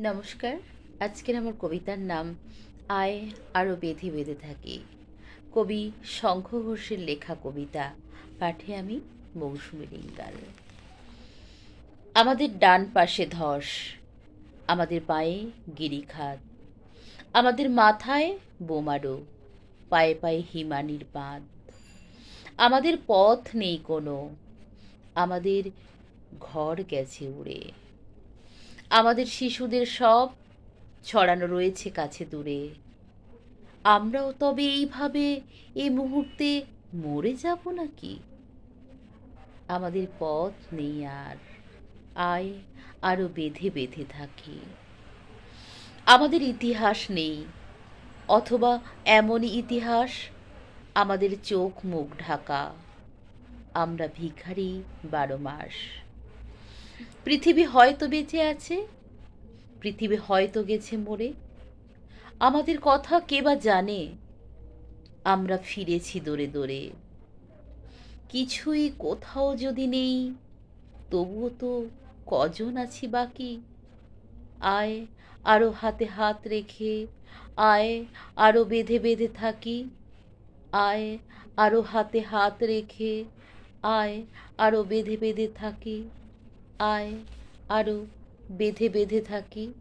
নমস্কার। আজকের আমার কবিতার নাম আয় আরও বেঁধে বেঁধে থাকি। কবি শঙ্খ ঘোষের লেখা কবিতা। পাঠে আমি মৌসুমী লিঙ্গাল। আমাদের ডান পাশে ধস, আমাদের পায়ে গিরিখাত, আমাদের মাথায় বোমারো, পায়ে পায়ে হিমানির বাঁধ। আমাদের পথ নেই কোনো, আমাদের ঘর গেছে উড়ে। আমাদের শিশুদের সব ছড়ানো রয়েছে কাছে দূরে। আমরাও তবে এইভাবে এই মুহূর্তে মরে যাব নাকি? আমাদের পথ নেই আর, আয় আরো বেঁধে বেঁধে থাকি। আমাদের ইতিহাস নেই, অথবা এমনই ইতিহাস আমাদের চোখ মুখ ঢাকা। আমরা ভিখারি 12 মাস। পৃথিবী হয়তো বেঁচে আছে, পৃথিবী হয়তো গেছে মরে। আমাদের কথা কে বা জানে? আমরা ফিরেছি দৌড়ে দৌড়ে। কিছুই কোথাও যদি নেই, তবুও তো কজন আছি বাকি। আয় আরো হাতে হাত রেখে, আয় আরো বেঁধে বেঁধে থাকি। আয় আরো হাতে হাত রেখে, আয় আরো বেঁধে বেঁধে থাকি। আয় আরো বেঁধে বেঁধে থাকি।